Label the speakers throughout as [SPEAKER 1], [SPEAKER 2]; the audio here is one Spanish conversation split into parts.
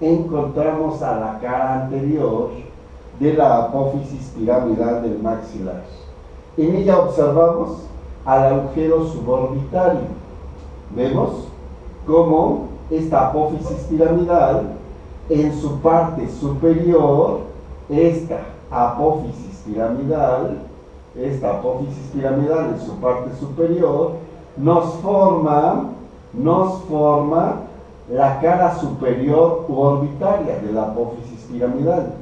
[SPEAKER 1] encontramos a la cara anterior de la apófisis piramidal del maxilar. En ella observamos al agujero suborbitario. Vemos cómo esta apófisis piramidal, en su parte superior, esta apófisis piramidal en su parte superior, nos forma la cara superior u orbitaria de la apófisis piramidal.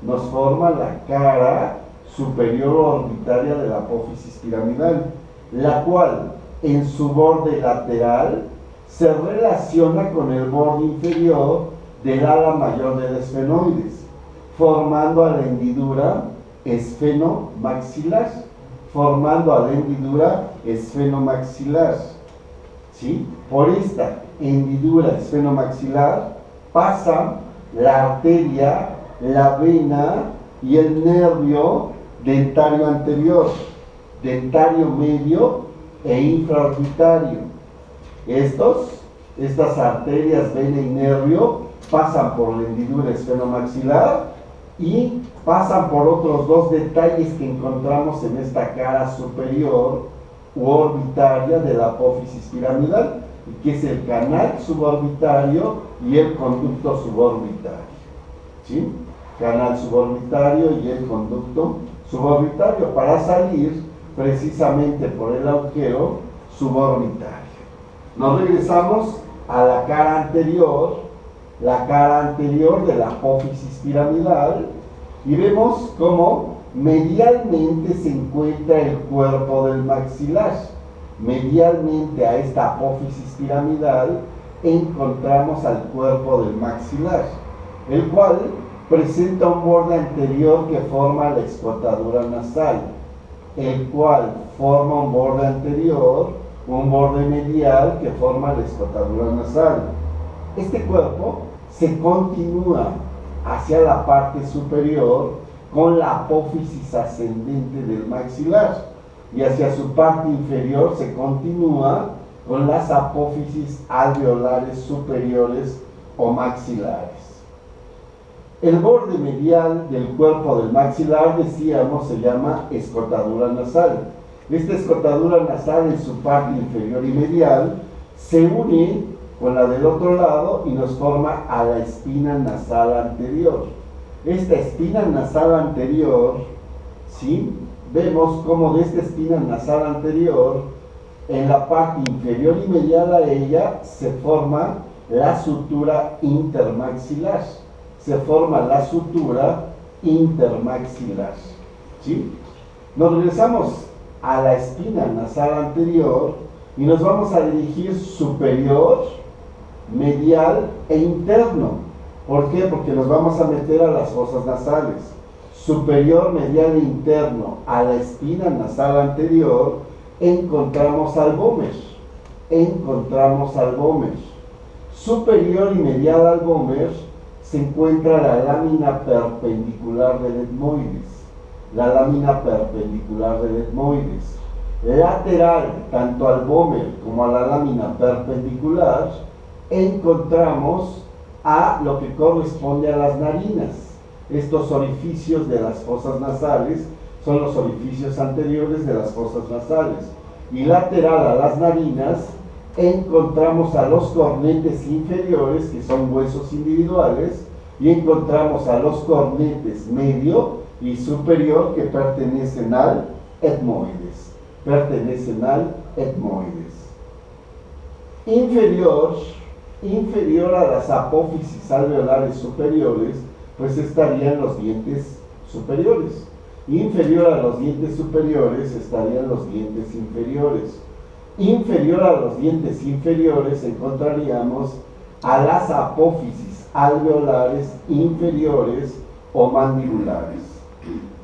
[SPEAKER 1] Nos forma la cara superior orbitaria de la apófisis piramidal, la cual en su borde lateral se relaciona con el borde inferior del ala mayor del esfenoides, formando a la hendidura esfenomaxilar, ¿sí? Por esta hendidura esfenomaxilar pasa la arteria, la vena y el nervio dentario anterior, dentario medio e infraorbitario. Estas arterias, vena y nervio pasan por la hendidura esfenomaxilar y pasan por otros dos detalles que encontramos en esta cara superior u orbitaria de la apófisis piramidal, que es el canal suborbitario y el conducto suborbitario, ¿sí? Canal suborbitario y el conducto suborbitario para salir precisamente por el agujero suborbitario. Nos regresamos a la cara anterior de la apófisis piramidal, y vemos cómo medialmente se encuentra el cuerpo del maxilar. Medialmente a esta apófisis piramidal encontramos al cuerpo del maxilar, el cual presenta un borde anterior que forma la escotadura nasal, un borde medial que forma la escotadura nasal. Este cuerpo se continúa hacia la parte superior con la apófisis ascendente del maxilar, y hacia su parte inferior se continúa con las apófisis alveolares superiores o maxilares. El borde medial del cuerpo del maxilar, decíamos, se llama escotadura nasal. Esta escotadura nasal en su parte inferior y medial se une con la del otro lado y nos forma a la espina nasal anterior. Esta espina nasal anterior, ¿sí? Vemos como de esta espina nasal anterior, en la parte inferior y medial a ella, se forma la sutura intermaxilar. ¿Sí? Nos regresamos a la espina nasal anterior y nos vamos a dirigir superior, medial e interno. ¿Por qué? Porque nos vamos a meter a las fosas nasales. Superior, medial e interno a la espina nasal anterior encontramos al vómer. Superior y medial al vómer se encuentra la lámina perpendicular del etmoides. Lateral, tanto al vómer como a la lámina perpendicular, encontramos a lo que corresponde a las narinas. Estos orificios de las fosas nasales son los orificios anteriores de las fosas nasales. Y lateral a las narinas encontramos a los cornetes inferiores, que son huesos individuales, y encontramos a los cornetes medio y superior, que pertenecen al etmoides. Inferior a las apófisis alveolares superiores, pues estarían los dientes superiores. Inferior a los dientes superiores estarían los dientes inferiores. Inferior a los dientes inferiores encontraríamos a las apófisis alveolares inferiores o mandibulares.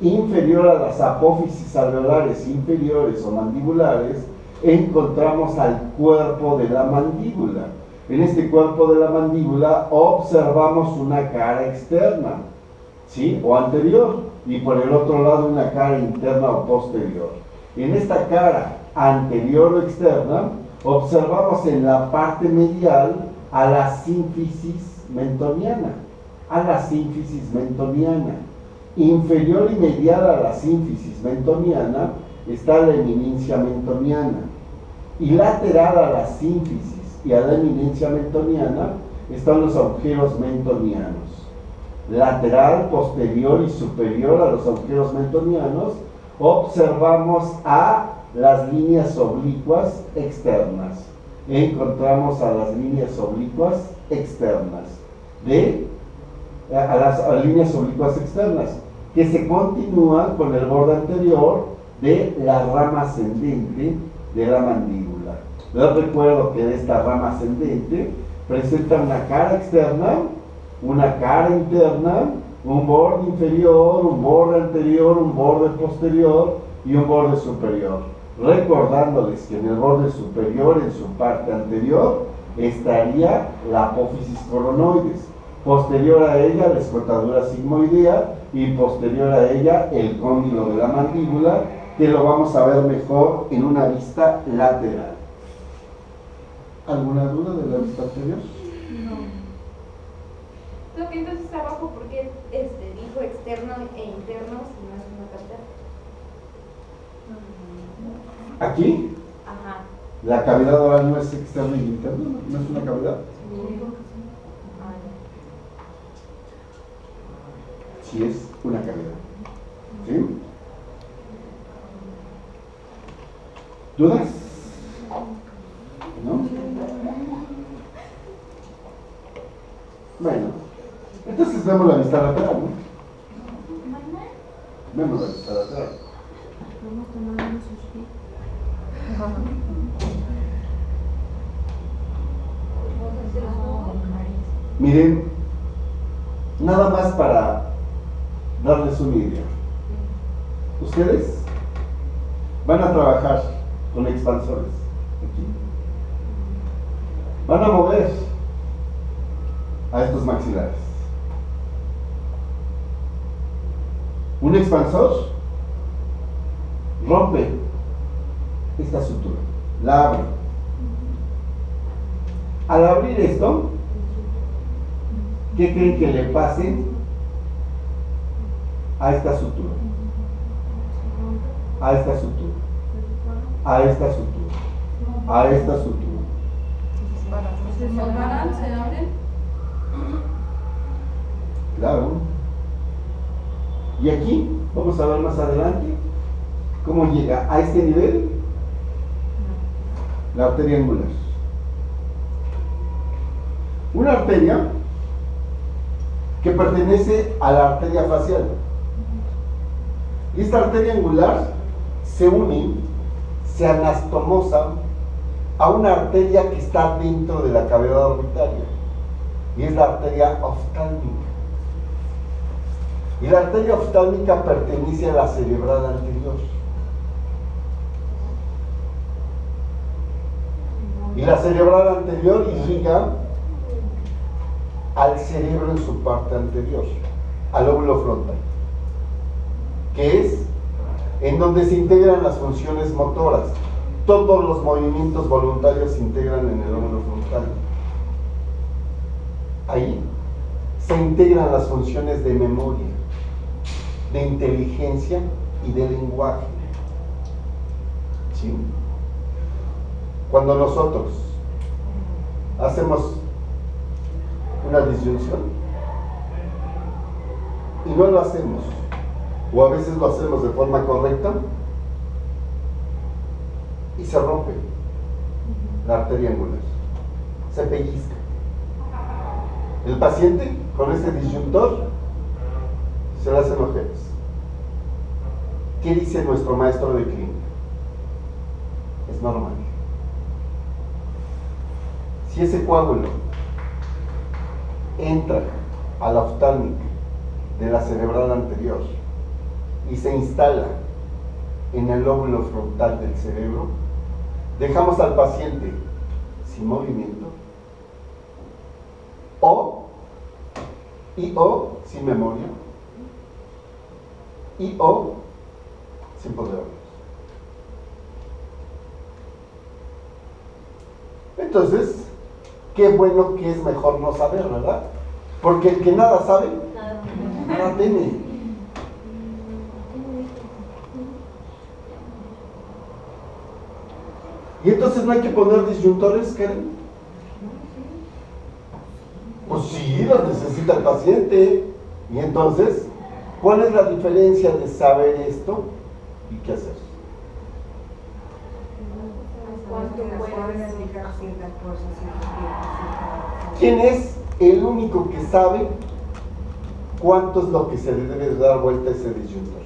[SPEAKER 1] Inferior a las apófisis alveolares inferiores o mandibulares encontramos al cuerpo de la mandíbula. En este cuerpo de la mandíbula observamos una cara externa, ¿sí? O anterior, y por el otro lado una cara interna o posterior. En esta cara anterior o externa observamos en la parte medial a la sínfisis mentoniana, a la sínfisis mentoniana. Inferior y medial a la sínfisis mentoniana está la eminencia mentoniana. Y lateral a la sínfisis y a la eminencia mentoniana están los agujeros mentonianos. Lateral, posterior y superior a los agujeros mentonianos observamos a las líneas oblicuas externas. Encontramos a las líneas oblicuas externas a las líneas oblicuas externas que se continúan con el borde anterior de la rama ascendente de la mandíbula. Les recuerdo que de esta rama ascendente presenta una cara externa, una cara interna, un borde inferior, un borde anterior, un borde posterior y un borde superior. Recordándoles que en el borde superior, en su parte anterior, estaría la apófisis coronoides. Posterior a ella, la escotadura sigmoidea y posterior a ella, el cóndilo de la mandíbula, que lo vamos a ver mejor en una vista lateral. ¿Alguna duda de la vista anterior?
[SPEAKER 2] No. Entonces abajo, ¿por qué dijo externo e interno si no es una cavidad?
[SPEAKER 1] Aquí,
[SPEAKER 2] Ajá.
[SPEAKER 1] la cavidad oral no es externa y interna, no es una cavidad. Sí es una cavidad. ¿Sí? ¿Dudas? ¿No? Bueno, entonces vemos la vista lateral, ¿no? Vemos la vista lateral. Miren, nada más para darles una idea. Ustedes van a trabajar con expansores aquí. Van a mover a estos maxilares. Un expansor rompe esta sutura, la abre. Al abrir esto, ¿qué creen que le pase a esta sutura? A esta sutura, a esta sutura, a esta sutura.
[SPEAKER 3] ¿Se separan? ¿Se abren?
[SPEAKER 1] Claro. Y aquí, vamos a ver más adelante, cómo llega a este nivel la arteria angular. Una arteria que pertenece a la arteria facial. Y esta arteria angular se une, se anastomosa a una arteria que está dentro de la cavidad orbitaria, y es la arteria oftálmica. Y la arteria oftálmica pertenece a la cerebral anterior. Y la cerebral anterior irriga al cerebro en su parte anterior, al lóbulo frontal, que es en donde se integran las funciones motoras. Todos los movimientos voluntarios se integran en el lóbulo frontal. Ahí se integran las funciones de memoria, de inteligencia y de lenguaje. ¿Sí? Cuando nosotros hacemos una disyunción y no lo hacemos, o a veces lo hacemos de forma correcta y se rompe la arteria angular, se pellizca. El paciente con este disyuntor se le hacen ojeras. ¿Qué dice nuestro maestro de clínica? Es normal. Si ese coágulo entra a la oftálmica de la cerebral anterior y se instala en el lóbulo frontal del cerebro, dejamos al paciente sin movimiento o sin memoria o sin poder hablar. Entonces, qué bueno que es mejor no saber, ¿verdad? Porque el que nada sabe, nada teme. Y entonces no hay que poner disyuntores, Karen. Pues sí, los necesita el paciente. Y entonces, ¿cuál es la diferencia de saber esto y qué hacer? ¿Quién es el único que sabe cuánto es lo que se le debe de dar vuelta a ese disyuntor?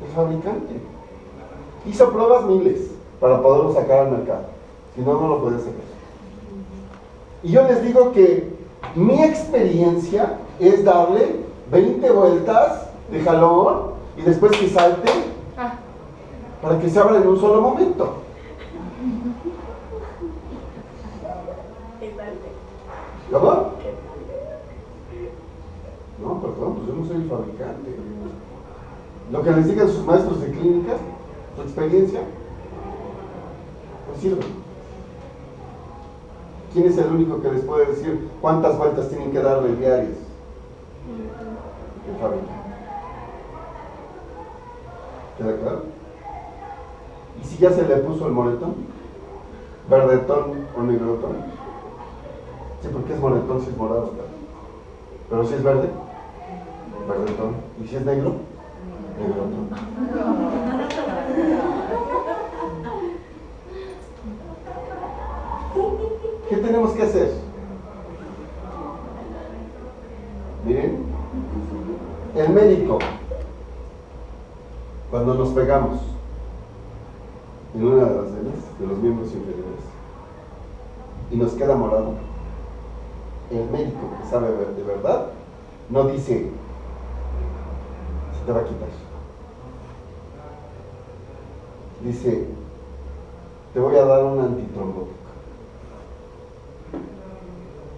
[SPEAKER 1] El fabricante hizo pruebas miles para poderlo sacar al mercado, si no, no lo podía sacar. Y yo les digo que mi experiencia es darle 20 vueltas de jalón y después que salte para que se abra en un solo momento. ¿Cómo? No, perdón, pues yo no soy el fabricante. Lo que les digan sus maestros de clínica, su experiencia, pues sirve. ¿Quién es el único que les puede decir cuántas vueltas tienen que darle diarias? El fabricante. ¿Queda claro? ¿Y si ya se le puso el moretón? ¿Verdetón o negrotón? Sí, porque es moretón si es morado, claro. Pero si es verde, verdetón. ¿Y si es negro? Negrotón. ¿Qué tenemos que hacer? Miren, el médico, cuando nos pegamos en una de las venas, de los miembros inferiores, y nos queda morado, el médico que sabe de verdad, no dice, se te va a quitar. Dice, te voy a dar un antitrombótico.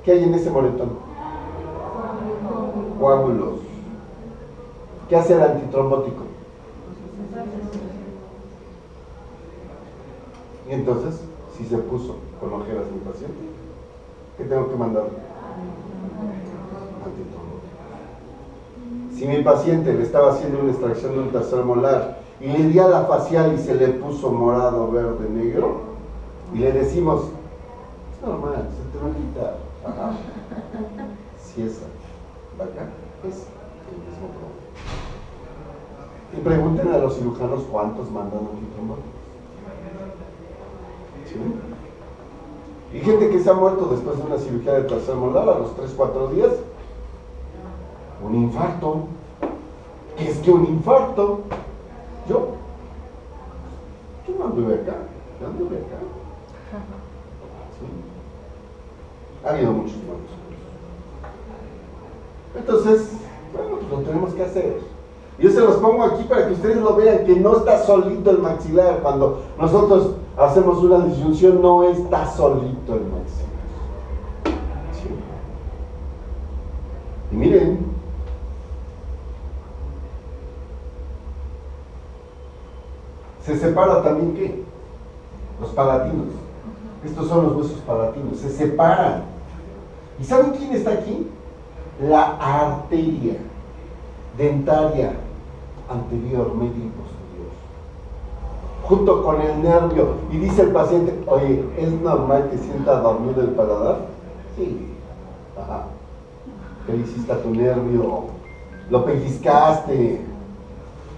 [SPEAKER 1] ¿Qué hay en ese moretón? Coágulos. ¿Qué hace el antitrombótico? Y entonces, si se puso con ojeras mi paciente, ¿qué tengo que mandarle? Antitrombótico. Si mi paciente le estaba haciendo una extracción de un tercer molar y le di a la facial y se le puso morado, verde, negro, y le decimos, es normal, se te va a quitar. Ajá. Si esa vaca es el mismo problema. Y pregunten a los cirujanos cuántos mandan antitrombóticos. ¿Sí? Y gente que se ha muerto después de una cirugía de tercer molar a los 3-4 días. Un infarto. ¿Qué es que un infarto? Yo no anduve acá. Yo anduve acá. ¿Sí? Ha habido muchos muertos. Entonces, bueno, pues lo tenemos que hacer. Yo se los pongo aquí para que ustedes lo vean, que no está solito el maxilar. Cuando nosotros hacemos una disyunción, no está solito el maxilar. ¿Sí? Y miren, se separa también, ¿qué? Los palatinos. Estos son los huesos palatinos, se separan. ¿Y saben quién está aquí? La arteria dentaria anterior, medio y posterior, junto con el nervio. Y dice el paciente, oye, ¿es normal que sienta dormido el paladar? Sí. Ajá. ¿Qué le hiciste a tu nervio? Lo pellizcaste.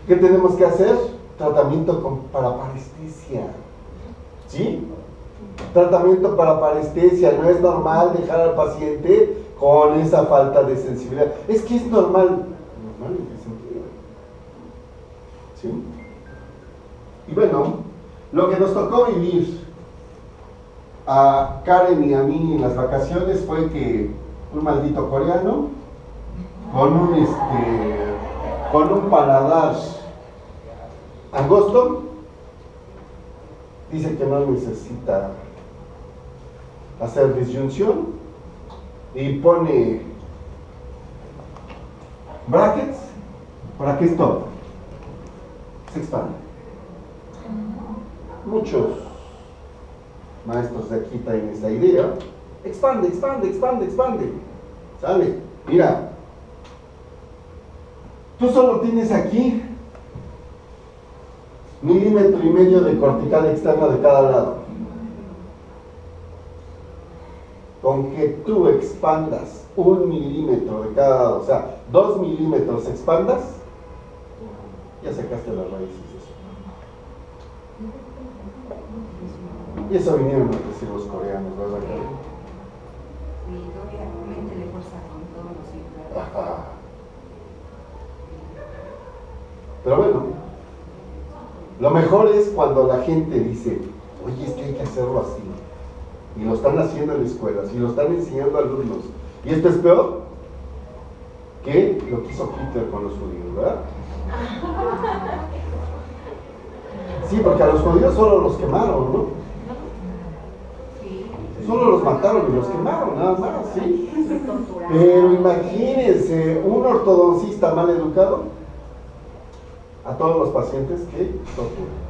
[SPEAKER 1] ¿Qué tenemos que hacer? Tratamiento para parestesia. ¿Sí? Tratamiento para parestesia. No es normal dejar al paciente con esa falta de sensibilidad. Es que es normal. ¿Normal en qué sentido? ¿Sí? Y bueno, lo que nos tocó vivir a Karen y a mí en las vacaciones fue que un maldito coreano con un paladar angosto dice que no necesita hacer disyunción y pone brackets, ¿para qué es todo? Se expande. Muchos maestros de aquí traen esa idea. Expande, expande, expande, expande. ¿Sale? Mira. Tú solo tienes aquí 1,5 milímetros de cortical externa de cada lado. Con que tú expandas 1 milímetro de cada lado, o sea, 2 milímetros expandas, ya sacaste las raíces de eso. Y eso vinieron a decir los coreanos, ¿verdad?
[SPEAKER 4] Y obviamente le fuerza con todos los hijos.
[SPEAKER 1] Ajá. Pero bueno, lo mejor es cuando la gente dice, oye, es que hay que hacerlo así. Y lo están haciendo en escuelas, y lo están enseñando a alumnos. Y esto es peor que lo que hizo Hitler con los judíos, ¿verdad? Sí, porque a los judíos solo los quemaron, ¿no? Solo los mataron y los quemaron, nada más, ¿sí? Pero imagínense, un ortodoncista mal educado a todos los pacientes que torturan.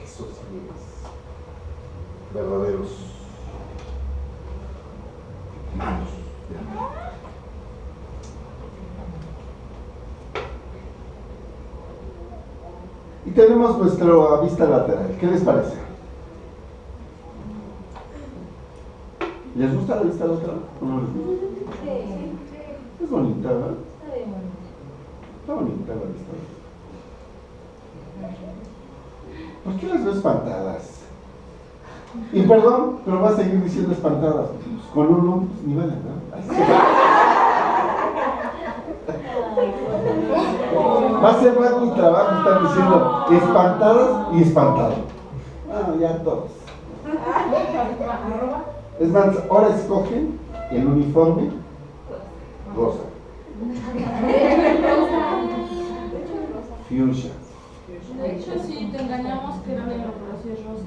[SPEAKER 1] Eso sí es verdaderos malos. Y tenemos nuestra vista lateral. ¿Qué les parece? ¿Les gusta la vista lateral? ¿O no les gusta?
[SPEAKER 2] Sí.
[SPEAKER 1] Es bonita, ¿verdad?
[SPEAKER 2] Está bien bonito.
[SPEAKER 1] Está bonita la vista lateral. ¿Por qué las veo espantadas? Y perdón, pero va a seguir diciendo espantadas. Pues con uno, pues ni vale, ¿no? Va a ser más mi trabajo estar diciendo espantadas y espantado. Ah, ya todos. Es más, ahora escogen el uniforme rosa. Fuchsia.
[SPEAKER 3] De hecho, sí, te engañamos que era negro, pero sí es rosa.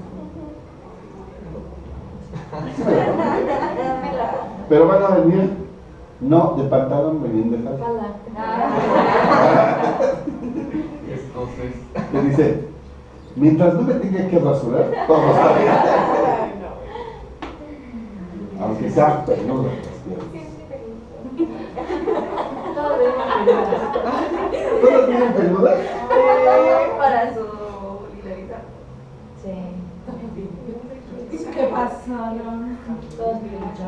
[SPEAKER 1] Pero van a venir, no de pantalón, venían de falda. Que dice, mientras no me tenga que rasurar, todo está bien. Aunque sea peludo. ¿Todas vienen peludas?
[SPEAKER 2] Para su solidaridad. Sí.
[SPEAKER 3] ¿Qué pasaron?
[SPEAKER 2] Todos viven mucho.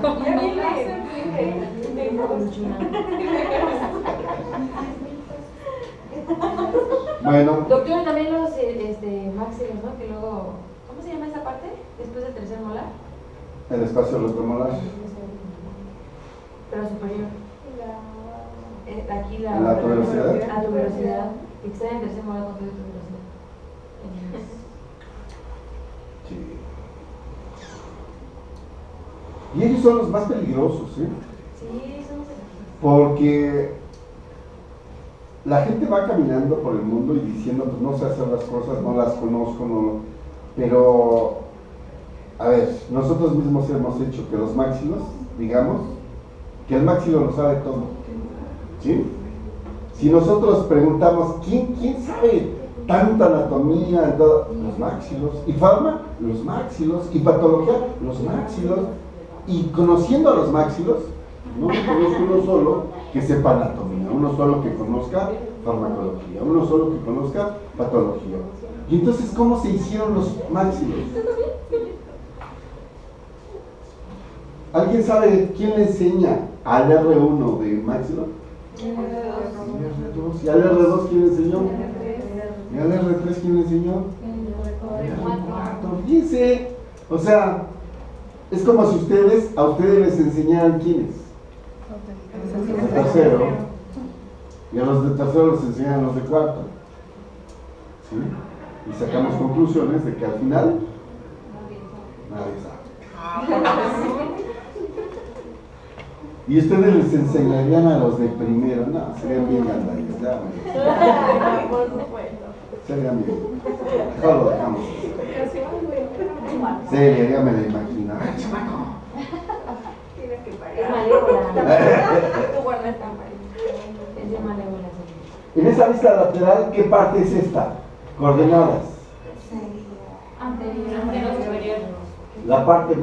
[SPEAKER 1] Como Federica. Bueno,
[SPEAKER 5] Doctor, también los máximos, ¿no? Que luego, ¿cómo se llama esa parte? Después del tercer molar.
[SPEAKER 1] el espacio retromolar.
[SPEAKER 5] Pero superior. Aquí
[SPEAKER 1] ¿En la tuberosidad?
[SPEAKER 5] La tuberosidad. Que está en el tercer molar con toda tuberosidad.
[SPEAKER 1] Sí. Y ellos son los más peligrosos, ¿sí?
[SPEAKER 5] Sí, son los.
[SPEAKER 1] Porque la gente va caminando por el mundo y diciendo, pues no sé hacer las cosas, no las conozco, no. Pero, a ver, nosotros mismos hemos hecho que los máxilos, digamos, que el máxilo lo sabe todo, ¿sí? Si nosotros preguntamos, ¿quién sabe tanta anatomía? Los máxilos. ¿Y farma? Los máxilos. ¿Y patología? Los máxilos. Y conociendo a los máxilos, no conozco uno solo que sepa anatomía, uno solo que conozca farmacología, uno solo que conozca patología. Y entonces, ¿cómo se hicieron los máxilos? ¿Alguien sabe quién le enseña al R1 de máxilo? ¿Y al R2 quién le enseñó? ¿Y al R3 quién le enseñó? R4. Fíjense, o sea, es como si a ustedes les enseñaran quiénes. El tercero. Y a los de tercero les enseñan los de cuarto. ¿Sí? Y sacamos conclusiones de que al final nadie sabe. Y ustedes les enseñarían a los de primero. No, serían bien gandallas, ya me
[SPEAKER 2] Por supuesto.
[SPEAKER 1] serían bien. Mejor lo dejamos. Seria, ya me la imagino. Ay, chamaco.
[SPEAKER 2] Tienes que
[SPEAKER 5] Es
[SPEAKER 2] pagar.
[SPEAKER 5] malévola.
[SPEAKER 1] esa vista lateral, ¿qué parte es esta? Coordenadas.
[SPEAKER 3] Anterior, superior.
[SPEAKER 1] La parte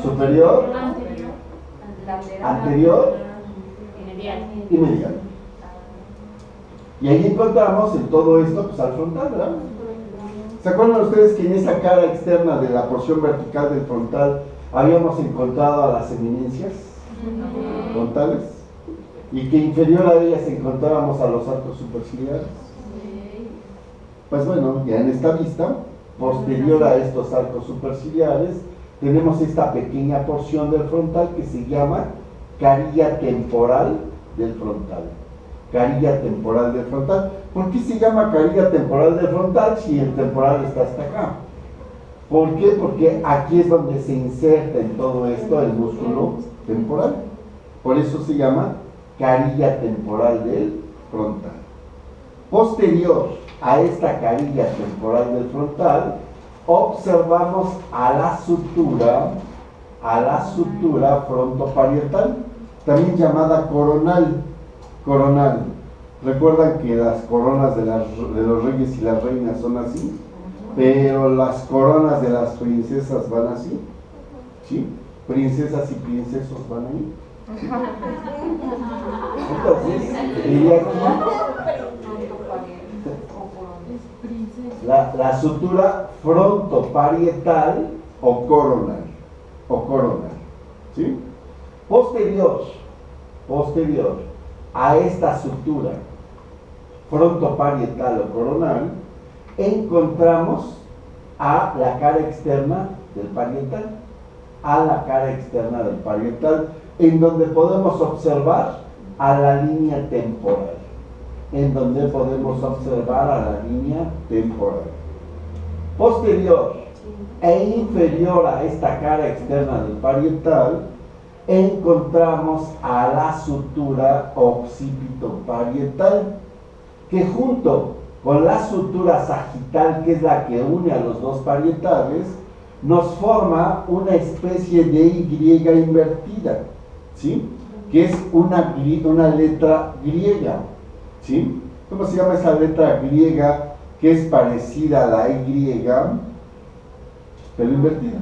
[SPEAKER 1] superior, anterior y medial. Y ahí encontramos en todo esto, pues al frontal, ¿verdad? ¿Se acuerdan ustedes que en esa cara externa de la porción vertical del frontal habíamos encontrado a las eminencias frontales? Y que inferior a ellas encontrábamos a los arcos superciliares. Pues bueno, ya en esta vista, posterior a estos arcos superciliares, tenemos esta pequeña porción del frontal que se llama carilla temporal del frontal. Carilla temporal del frontal. ¿Por qué se llama carilla temporal del frontal si el temporal está hasta acá? ¿Por qué? Porque aquí es donde se inserta en todo esto el músculo temporal. Por eso se llama carilla temporal del frontal. Posterior a esta carilla temporal del frontal, observamos a la sutura frontoparietal, también llamada coronal. Coronal. ¿Recuerdan que las coronas de los reyes y las reinas son así? Pero las coronas de las princesas van así. ¿Sí? Princesas y princesos van ahí. ¿Sí? Entonces, la sutura frontoparietal o coronal. ¿Sí? Posterior a esta sutura frontoparietal o coronal, encontramos a la cara externa del parietal, en donde podemos observar a la línea temporal. Posterior e inferior a esta cara externa del parietal, encontramos a la sutura occipitoparietal, que junto con la sutura sagital, que es la que une a los dos parietales, nos forma una especie de Y invertida, ¿sí? Que es una letra griega, ¿sí? ¿Cómo se llama esa letra griega que es parecida a la Y, pero invertida?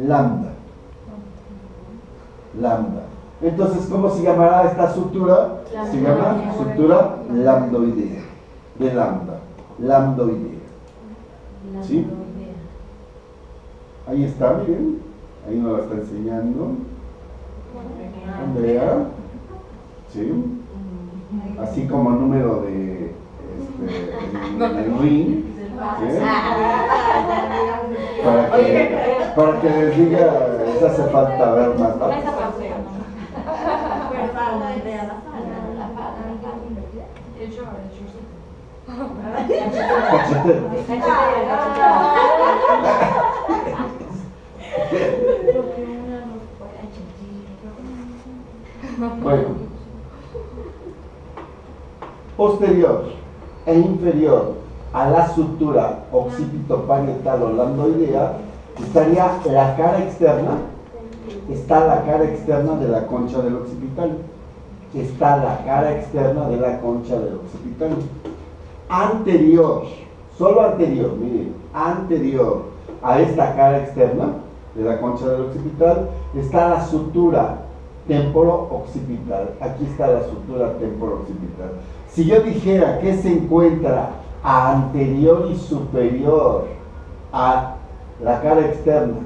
[SPEAKER 1] Lambda. Entonces, ¿cómo se llamará esta sutura? Se llama sutura lambdoidea, de lambda, lambdoidea. ¿Sí? Ahí está, miren, ahí nos la está enseñando Andrea. ¿Sí? Así como número de el ring, ¿sí? Para que les diga, les hace falta ver más, ¿no? Cachetero. Bueno, posterior e inferior a la sutura occipitoparietal o lambdoidea estaría la cara externa. Está la cara externa de la concha del occipital. Anterior, solo anterior, miren, anterior a esta cara externa de la concha del occipital está la sutura temporo-occipital. Aquí está la sutura temporo-occipital. Si yo dijera que se encuentra anterior y superior a la cara externa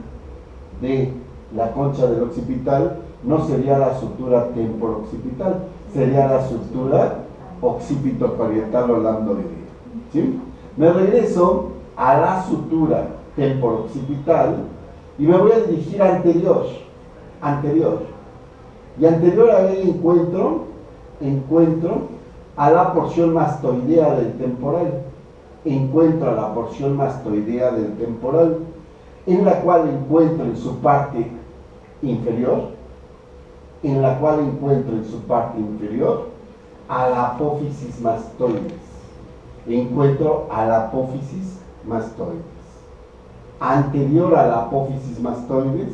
[SPEAKER 1] de la concha del occipital, no sería la sutura temporo-occipital, sería la sutura occipitoparietal o lambdoidea. ¿Sí? Me regreso a la sutura temporo-occipital y me voy a dirigir a anterior. Y anterior a él encuentro a la porción mastoidea del temporal. En la cual encuentro en su parte inferior, a la apófisis mastoides. Anterior a la apófisis mastoides,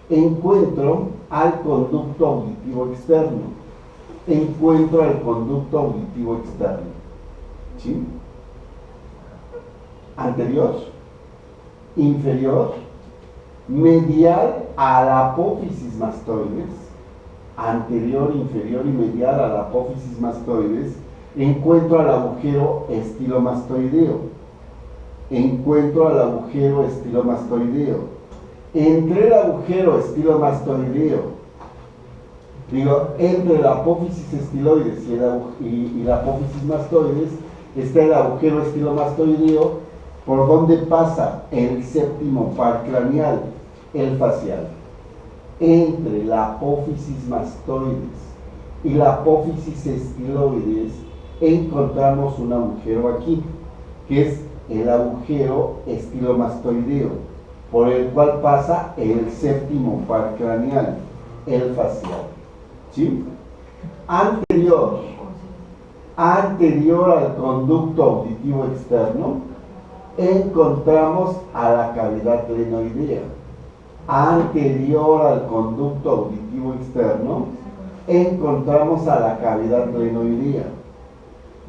[SPEAKER 1] encuentro al conducto auditivo externo. encuentro al conducto auditivo externo. ¿Sí? Anterior, inferior, medial a la apófisis mastoides, anterior, inferior y medial a la apófisis mastoides, encuentro al agujero estilomastoideo. Encuentro al agujero estilomastoideo. Entre el agujero estilomastoideo, entre la apófisis estiloides y la apófisis mastoides, está el agujero estilomastoideo, por donde pasa el séptimo par craneal, el facial. Entre la apófisis mastoides y la apófisis estiloides encontramos un agujero aquí, que es el agujero estilomastoideo, por el cual pasa el séptimo par craneal, el facial. ¿Sí? Anterior al conducto auditivo externo, encontramos a la cavidad glenoidea. Anterior al conducto auditivo externo, encontramos a la cavidad glenoidea.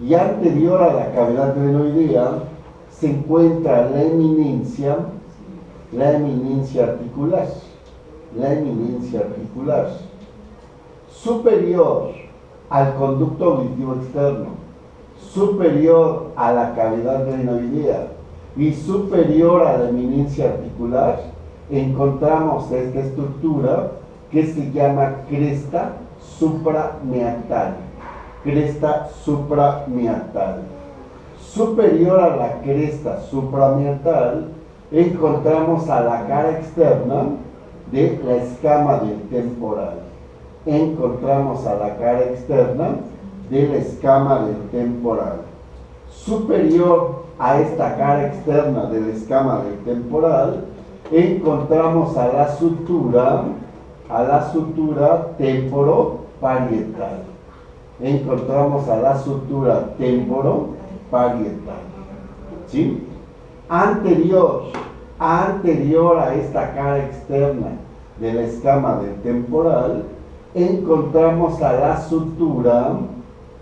[SPEAKER 1] Y anterior a la cavidad glenoidea se encuentra la eminencia articular. La eminencia articular. Superior al conducto auditivo externo, superior a la cavidad glenoidea y superior a la eminencia articular, encontramos esta estructura que se llama cresta suprameatal. Cresta suprameatal. Superior a la cresta suprameatal, encontramos a la cara externa de la escama del temporal. Encontramos a la cara externa de la escama del temporal. Superior a esta cara externa de la escama del temporal, encontramos a la sutura temporoparietal. Encontramos a la sutura temporoparietal. ¿Sí? Anterior a esta cara externa de la escama del temporal, encontramos a la sutura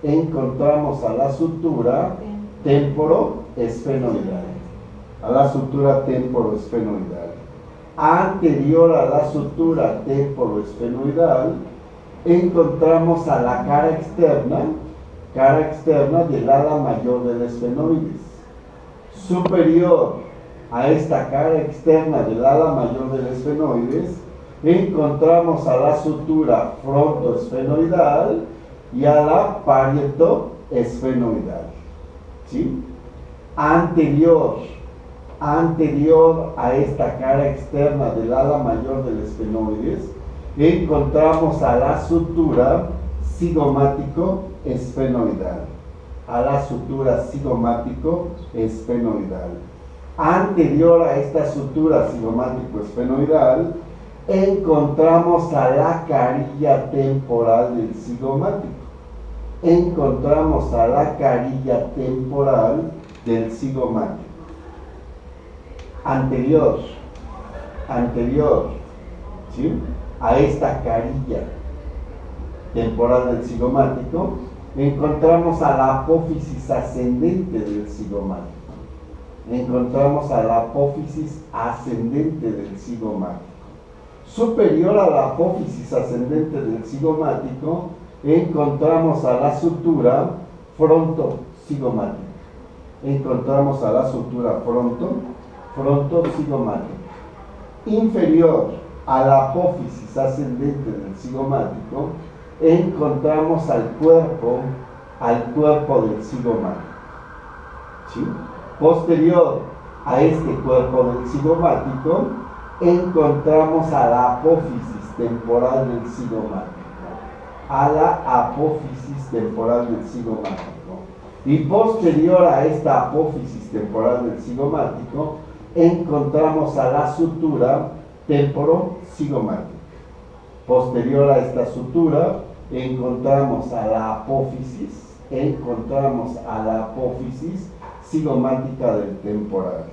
[SPEAKER 1] temporoesfenoidal. A la sutura temporoesfenoidal. Anterior a la sutura temporoesfenoidal, encontramos a la cara externa del ala mayor del esfenoides. Superior a esta cara externa del ala mayor del esfenoides, encontramos a la sutura frontoesfenoidal y a la parietoesfenoidal. ¿Sí? Anterior a esta cara externa del ala mayor del esfenoides, encontramos a la sutura cigomático-esfenoidal. A la sutura cigomático-esfenoidal. Anterior a esta sutura cigomático-esfenoidal, encontramos a la carilla temporal del cigomático. Encontramos a la carilla temporal del cigomático. Anterior, ¿sí?, a esta carilla temporal del cigomático, encontramos a la apófisis ascendente del cigomático. Encontramos a la apófisis ascendente del cigomático. Superior a la apófisis ascendente del cigomático, encontramos a la sutura frontocigomática. Encontramos a la sutura frontocigomática. Inferior a la apófisis ascendente del cigomático, encontramos al cuerpo del cigomático. ¿Sí? Posterior a este cuerpo del cigomático, encontramos a la apófisis temporal del cigomático. A la apófisis temporal del cigomático. Y posterior a esta apófisis temporal del cigomático, encontramos a la sutura temporocigomática. Posterior a esta sutura, encontramos a la apófisis cigomática del temporal.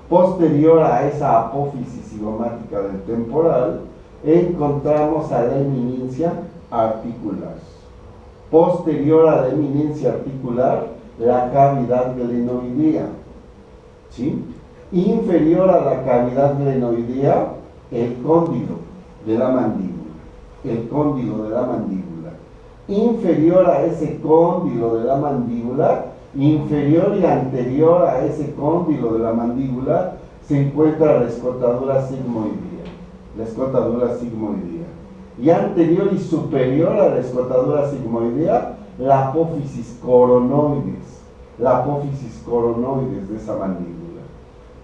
[SPEAKER 1] Posterior a esa apófisis cigomática del temporal, encontramos a la eminencia articular. Posterior a la eminencia articular, la cavidad glenoidea. ¿Sí? Inferior a la cavidad glenoidea, el cóndilo de la mandíbula. El cóndilo de la mandíbula. Inferior a ese cóndilo de la mandíbula, inferior y anterior a ese cóndilo de la mandíbula, se encuentra la escotadura sigmoidea. La escotadura sigmoidea. Y anterior y superior a la escotadura sigmoidea, la apófisis coronoides. La apófisis coronoides de esa mandíbula.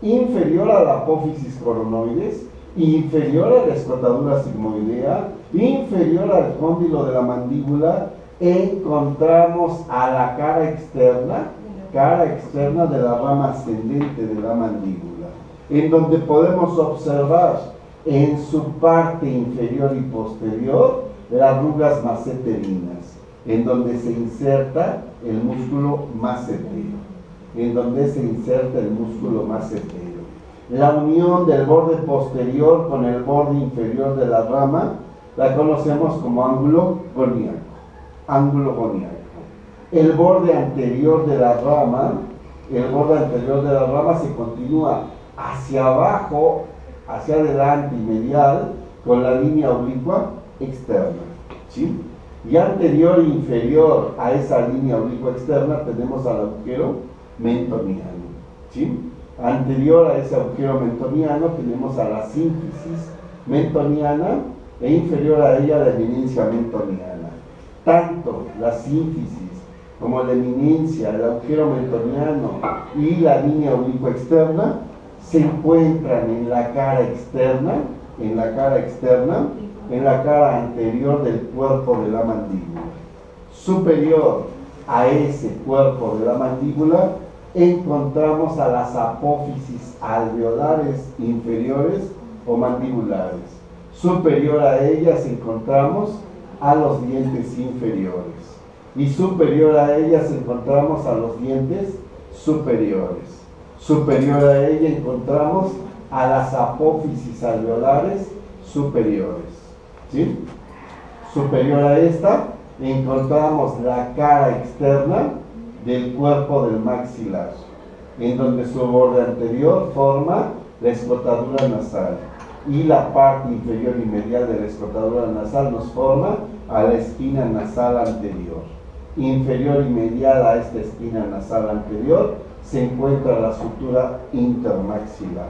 [SPEAKER 1] Inferior a la apófisis coronoides, inferior a la escotadura sigmoidea, inferior al cóndilo de la mandíbula, encontramos a la cara externa de la rama ascendente de la mandíbula, en donde podemos observar en su parte inferior y posterior las arrugas maceterinas, en donde se inserta el músculo macetero, La unión del borde posterior con el borde inferior de la rama la conocemos como ángulo goniaco. El borde anterior de la rama se continúa hacia abajo, hacia adelante y medial con la línea oblicua externa, ¿sí? Y anterior e inferior a esa línea oblicua externa tenemos al agujero mentoniano, ¿sí? Anterior a ese agujero mentoniano tenemos a la sínfisis mentoniana e inferior a ella la eminencia mentoniana. Tanto la sínfisis como la eminencia, el agujero mentoniano y la línea oblicua externa se encuentran en la cara externa, en la cara anterior del cuerpo de la mandíbula. Superior a ese cuerpo de la mandíbula encontramos a las apófisis alveolares inferiores o mandibulares. Superior a ellas encontramos a los dientes inferiores. Y superior a ellas encontramos a los dientes superiores. Superior a ella encontramos a las apófisis alveolares superiores. ¿Sí? Superior a esta encontramos la cara externa del cuerpo del maxilar, en donde su borde anterior forma la escotadura nasal y la parte inferior y medial de la escotadura nasal nos forma a la espina nasal anterior. Inferior y medial a esta espina nasal anterior se encuentra la sutura intermaxilar.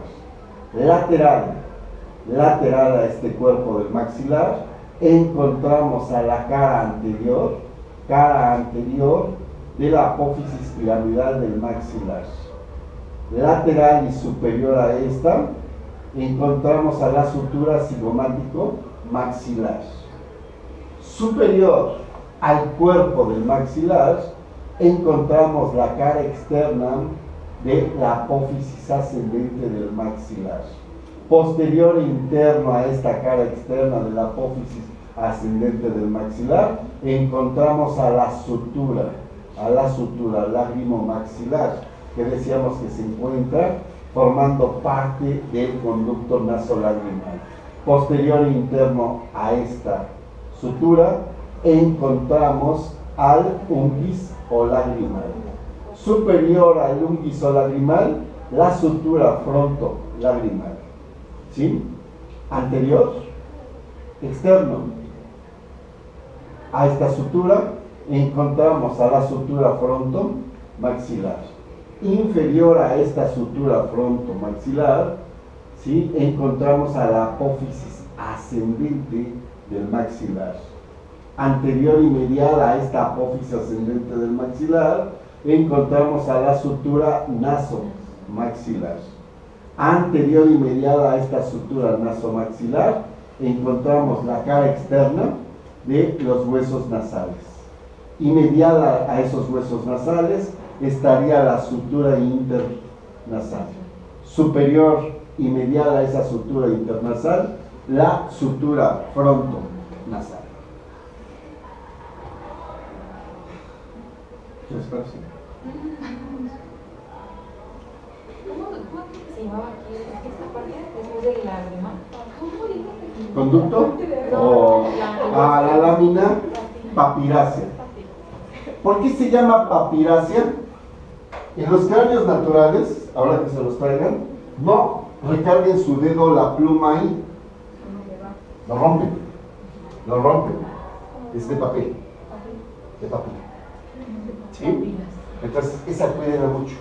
[SPEAKER 1] Lateral a este cuerpo del maxilar encontramos a la cara anterior de la apófisis piramidal del maxilar. Lateral y superior a esta encontramos a la sutura cigomático maxilar. Superior al cuerpo del maxilar encontramos la cara externa de la apófisis ascendente del maxilar. Posterior e interno a esta cara externa de la apófisis ascendente del maxilar encontramos a la sutura lágrimo-maxilar, que decíamos que se encuentra formando parte del conducto nasolagrimal. Posterior e interno a esta sutura encontramos al ungis o lagrimal. Superior al ungis o lagrimal, la sutura fronto-lagrimal. ¿Sí? Anterior, externo a esta sutura encontramos a la sutura fronto-maxilar. Inferior a esta sutura fronto-maxilar, ¿sí?, encontramos a la apófisis ascendente del maxilar. Anterior y medial a esta apófisis ascendente del maxilar encontramos a la sutura nasomaxilar. Anterior y medial a esta sutura nasomaxilar encontramos la cara externa de los huesos nasales. Y medial a esos huesos nasales estaría la sutura internasal. Superior y medial a esa sutura internasal, la sutura frontonasal. ¿Qué les parece?
[SPEAKER 5] ¿Cómo se llamaba aquí esta parte después del lágrima?
[SPEAKER 1] ¿Conducto? O a la lámina papirácea. ¿Por qué se llama papiracia? En los cráneos naturales, ahora que se los traigan, no recarguen su dedo la pluma ahí. Lo rompen. Lo rompen. Es de papel. De papel. ¿Sí? Entonces, esa cuídenla mucho.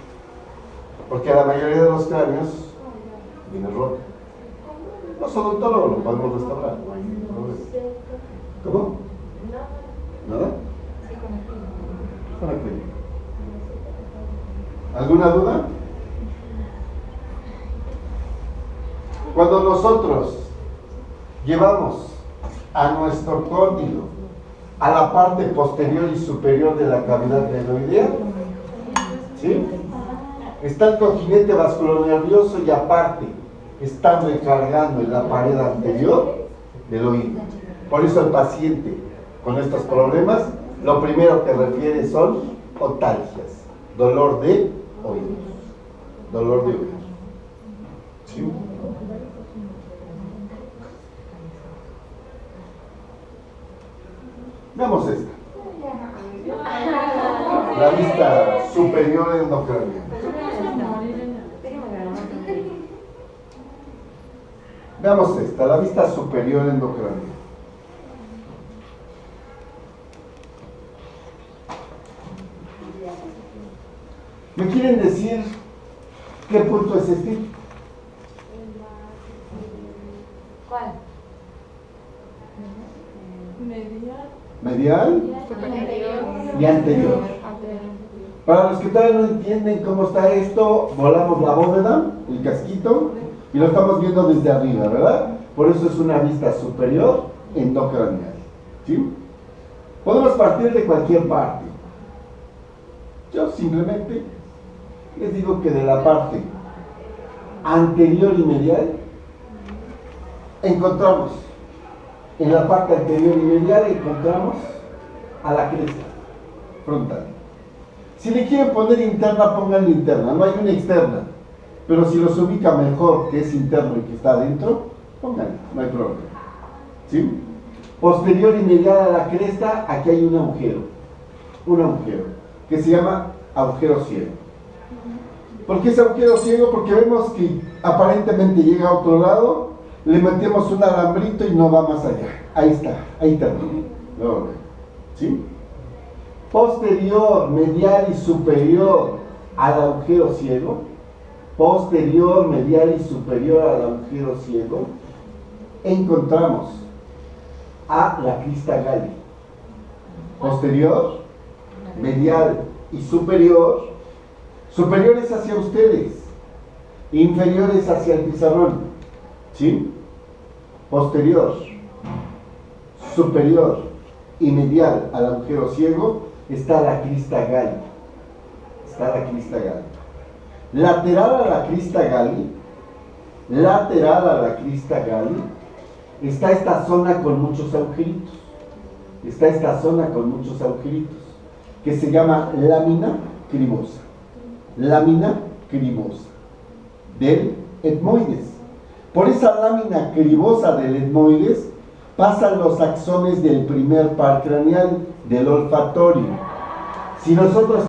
[SPEAKER 1] Porque a la mayoría de los cráneos viene rota. Los odontólogos lo podemos restaurar. ¿Cómo? ¿Nada? Con acrílico. ¿Alguna duda? Cuando nosotros llevamos a nuestro cóndilo a la parte posterior y superior de la cavidad glenoidea, ¿sí? Está el cojinete vasculonervioso y aparte están recargando en la pared anterior del oído. Por eso el paciente con estos problemas, lo primero que refiere son otalgias, dolor de oídos, dolor de oídos. ¿Sí? Veamos esta. La vista superior endocraniana. Veamos esta, la vista superior endocraniana. ¿Me quieren decir qué punto es este?
[SPEAKER 5] ¿Cuál?
[SPEAKER 1] Medial y anterior. Para los que todavía no entienden cómo está esto, volamos la bóveda, el casquito, y lo estamos viendo desde arriba, ¿verdad? Por eso es una vista superior endocranial. ¿Sí? Podemos partir de cualquier parte. Yo simplemente les digo que de la parte anterior y medial encontramos, en la parte anterior y medial encontramos a la cresta frontal. Si le quieren poner interna, pónganle interna, no hay una externa, pero si los ubica mejor que es interno y que está adentro, pónganle, no hay problema. ¿Sí? Posterior y medial a la cresta, aquí hay un agujero, que se llama agujero ciego. ¿Por qué es agujero ciego? Porque vemos que aparentemente llega a otro lado, le metemos un alambrito y no va más allá. Ahí está, ahí termina. ¿Sí? Posterior, medial y superior al agujero ciego. Posterior, medial y superior al agujero ciego. Encontramos a la crista Galli. Posterior, medial y superior. Superiores hacia ustedes, inferiores hacia el pizarrón. ¿Sí? Posterior, superior y medial al agujero ciego está la crista Galli. Lateral a la crista Galli, está esta zona con muchos agujeritos. Que se llama lámina cribosa. Del etmoides. Por esa lámina cribosa del etmoides pasan los axones del primer par craneal, del olfatorio. Si nosotros